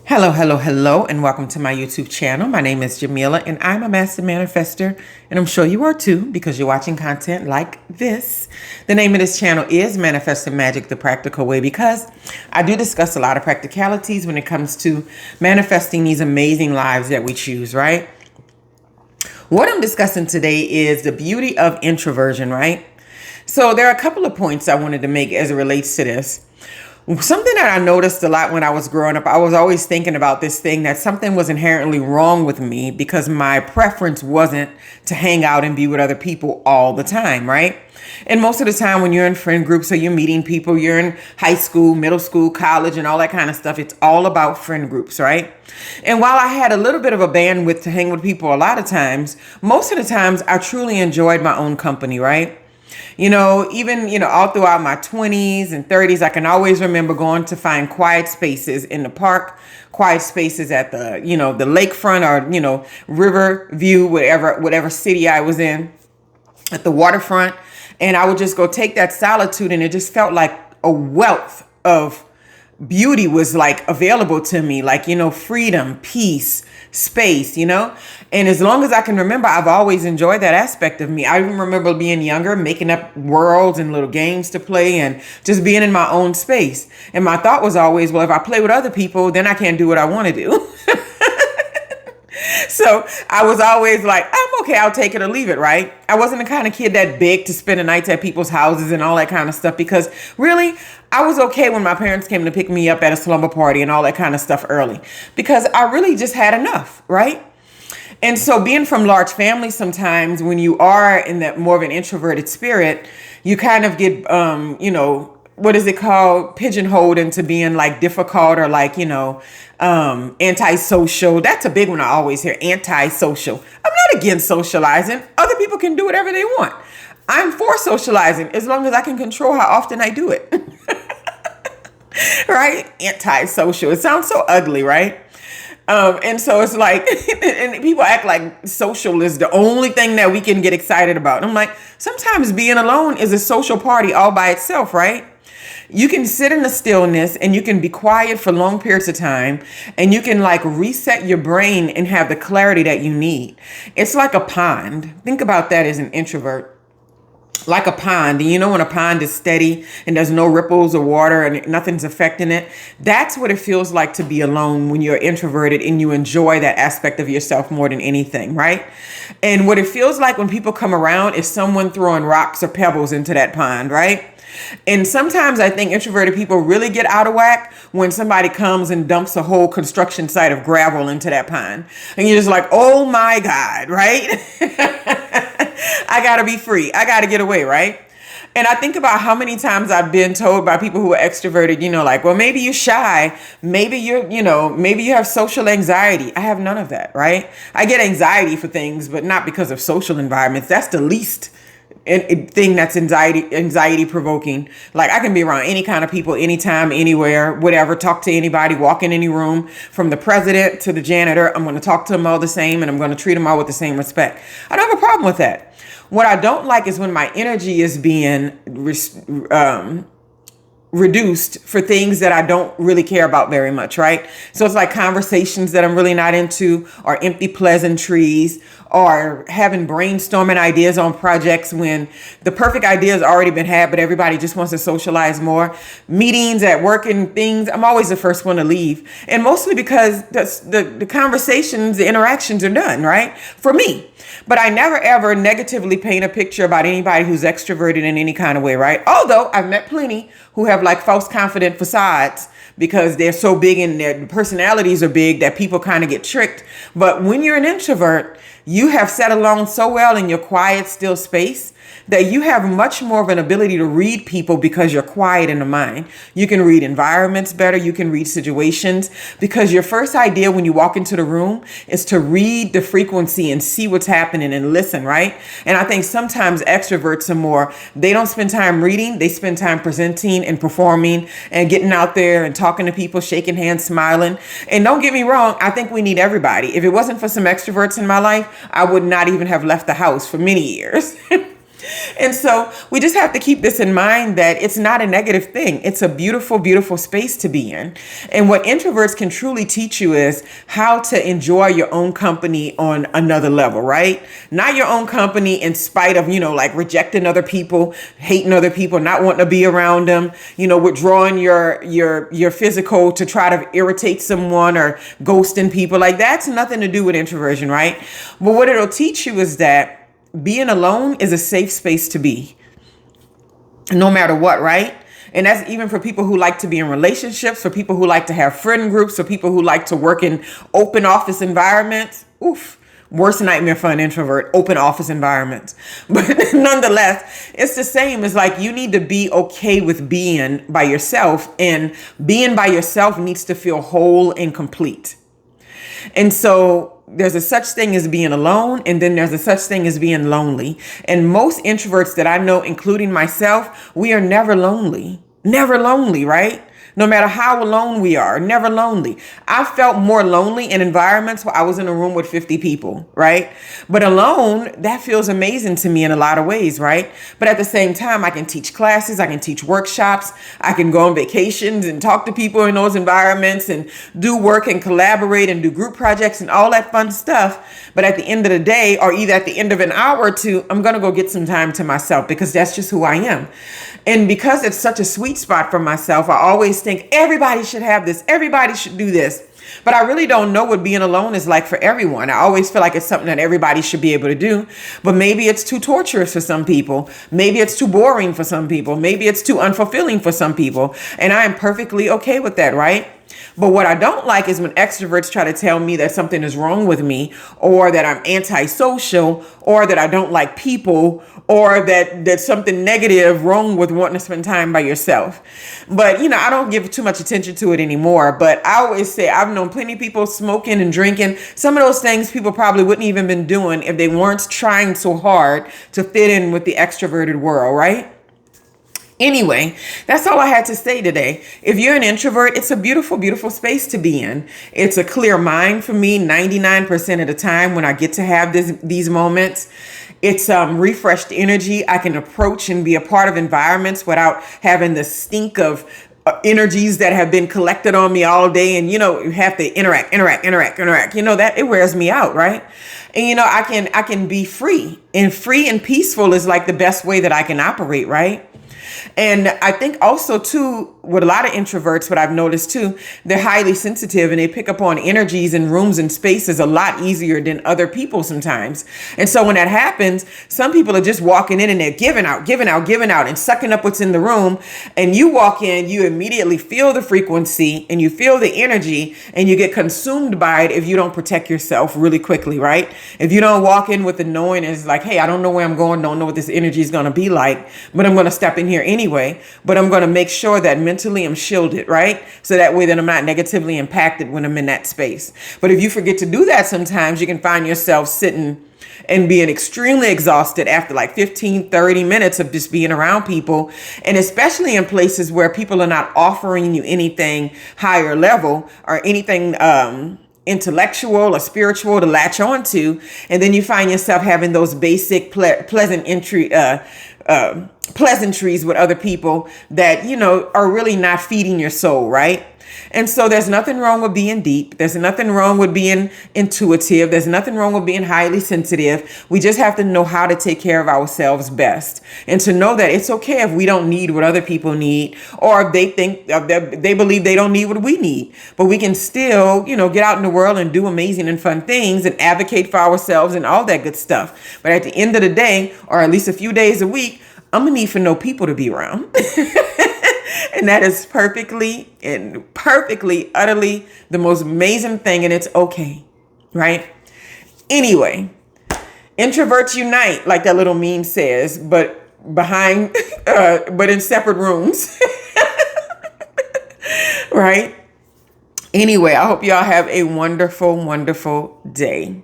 Hello, hello, hello, and welcome to my YouTube channel. My name is Jameelah, and I'm a master manifester, and I'm sure you are too because you're watching content like this. The name of this channel is Manifesting Magic the Practical Way because I do discuss a lot of practicalities when it comes to manifesting these amazing lives that we choose, right? What I'm discussing today is the beauty of introversion, right? So there are a couple of points I wanted to make as it relates to this. Something that I noticed a lot when I was growing up, I was always thinking about this thing that something was inherently wrong with me because my preference wasn't to hang out and be with other people all the time, right? And most of the time when you're in friend groups or you're meeting people, you're in high school, middle school, college, and all that kind of stuff, it's all about friend groups, right? And while I had a little bit of a bandwidth to hang with people a lot of times, most of the times I truly enjoyed my own company, right? Even all throughout my 20s and 30s, I can always remember going to find quiet spaces in the park, quiet spaces at the lakefront or, river view, whatever city I was in, at the waterfront. And I would just go take that solitude, and it just felt like a wealth of beauty was like available to me, like, freedom, peace, space, and as long as I can remember, I've always enjoyed that aspect of me. I even remember being younger, making up worlds and little games to play and just being in my own space. And my thought was always, well, if I play with other people, then I can't do what I want to do. So I was always like, I'm okay, I'll take it or leave it, right? I wasn't the kind of kid that begged to spend the nights at people's houses and all that kind of stuff because really, I was okay when my parents came to pick me up at a slumber party and all that kind of stuff early because I really just had enough, right? And so being from large families, sometimes when you are in that more of an introverted spirit, you kind of get, what is it called? Pigeonholed into being like difficult or like, antisocial. That's a big one I always hear, antisocial. I'm not against socializing. Other people can do whatever they want. I'm for socializing as long as I can control how often I do it. Right? Antisocial. It sounds so ugly, right? And so it's like, and people act like social is the only thing that we can get excited about. I'm like, sometimes being alone is a social party all by itself, right? You can sit in the stillness and you can be quiet for long periods of time and you can like reset your brain and have the clarity that you need. It's like a pond. Think about that as an introvert. Like a pond. And when a pond is steady and there's no ripples of water and nothing's affecting it, that's what it feels like to be alone when you're introverted and you enjoy that aspect of yourself more than anything, right? And what it feels like when people come around is someone throwing rocks or pebbles into that pond, right? And sometimes I think introverted people really get out of whack when somebody comes and dumps a whole construction site of gravel into that pond. And you're just like, oh my God, right? I got to be free. I got to get away, right? And I think about how many times I've been told by people who are extroverted, like, well, maybe you're shy. Maybe maybe you have social anxiety. I have none of that, right? I get anxiety for things, but not because of social environments. That's the least thing that's anxiety provoking. Like I can be around any kind of people, anytime, anywhere, whatever, talk to anybody, walk in any room, from the president to the janitor. I'm going to talk to them all the same and I'm going to treat them all with the same respect. I don't have a problem with that. What I don't like is when my energy is being reduced for things that I don't really care about very much, right? So it's like conversations that I'm really not into, or empty pleasantries, or having brainstorming ideas on projects when the perfect idea has already been had, but everybody just wants to socialize more. Meetings at work and things, I'm always the first one to leave. And mostly because the conversations, the interactions are done, right? For me. But I never ever negatively paint a picture about anybody who's extroverted in any kind of way, right? Although I've met plenty who have like false confident facades because they're so big and their personalities are big that people kind of get tricked. But when you're an introvert, you have sat alone so well in your quiet, still space that you have much more of an ability to read people because you're quiet in the mind. You can read environments better. You can read situations because your first idea when you walk into the room is to read the frequency and see what's happening and listen, right? And I think sometimes extroverts are more, they don't spend time reading. They spend time presenting and performing and getting out there and talking to people, shaking hands, smiling. And don't get me wrong, I think we need everybody. If it wasn't for some extroverts in my life, I would not even have left the house for many years. And so we just have to keep this in mind that it's not a negative thing. It's a beautiful, beautiful space to be in. And what introverts can truly teach you is how to enjoy your own company on another level, right? Not your own company in spite of, like rejecting other people, hating other people, not wanting to be around them, withdrawing your physical to try to irritate someone or ghosting people. Like that's nothing to do with introversion, right? But what it'll teach you is that being alone is a safe space to be, no matter what, right? And that's even for people who like to be in relationships, for people who like to have friend groups, for people who like to work in open office environments. Oof, worst nightmare for an introvert, open office environments. But nonetheless, it's the same. It's like you need to be okay with being by yourself, and being by yourself needs to feel whole and complete. And so there's a such thing as being alone, and then there's a such thing as being lonely. And most introverts that I know, including myself, we are never lonely. Never lonely, right? No matter how alone we are, never lonely. I felt more lonely in environments where I was in a room with 50 people, right? But alone, that feels amazing to me in a lot of ways, right? But at the same time, I can teach classes, I can teach workshops, I can go on vacations and talk to people in those environments and do work and collaborate and do group projects and all that fun stuff. But at the end of the day, or either at the end of an hour or two, I'm going to go get some time to myself because that's just who I am. And because it's such a sweet spot for myself, I always think everybody should have this. Everybody should do this. But I really don't know what being alone is like for everyone. I always feel like it's something that everybody should be able to do. But maybe it's too torturous for some people. Maybe it's too boring for some people. Maybe it's too unfulfilling for some people. And I am perfectly okay with that, right? But what I don't like is when extroverts try to tell me that something is wrong with me, or that I'm antisocial, or that I don't like people, or that there's something negative wrong with wanting to spend time by yourself. But, I don't give too much attention to it anymore. But I always say I've known plenty of people smoking and drinking. Some of those things people probably wouldn't even been doing if they weren't trying so hard to fit in with the extroverted world, right? Anyway, that's all I had to say today. If you're an introvert, it's a beautiful, beautiful space to be in. It's a clear mind for me 99% of the time when I get to have these moments. It's refreshed energy. I can approach and be a part of environments without having the stink of energies that have been collected on me all day. And, you have to interact. That it wears me out, right? And, I can be free and peaceful is like the best way that I can operate, right? And I think also too, with a lot of introverts, what I've noticed too, they're highly sensitive and they pick up on energies in rooms and spaces a lot easier than other people sometimes. And so when that happens, some people are just walking in and they're giving out and sucking up what's in the room. And you walk in, you immediately feel the frequency and you feel the energy and you get consumed by it if you don't protect yourself really quickly, right? If you don't walk in with the knowing, it's like, hey, I don't know where I'm going, don't know what this energy is going to be like, but I'm going to step in here anyway. But I'm going to make sure that mentally I'm shielded, right? So that way that I'm not negatively impacted when I'm in that space. But if you forget to do that, sometimes you can find yourself sitting and being extremely exhausted after like 15, 30 minutes of just being around people. And especially in places where people are not offering you anything higher level or anything intellectual or spiritual to latch onto. And then you find yourself having those basic pleasantries with other people that, are really not feeding your soul, right? And so there's nothing wrong with being deep. There's nothing wrong with being intuitive. There's nothing wrong with being highly sensitive. We just have to know how to take care of ourselves best, and to know that it's okay if we don't need what other people need, or if they think they believe they don't need what we need. But we can still, get out in the world and do amazing and fun things and advocate for ourselves and all that good stuff. But at the end of the day, or at least a few days a week, I'm gonna need for no people to be around. And that is perfectly, utterly the most amazing thing. And it's okay, right? Anyway, introverts unite, like that little meme says, but but in separate rooms, right? Anyway, I hope y'all have a wonderful, wonderful day.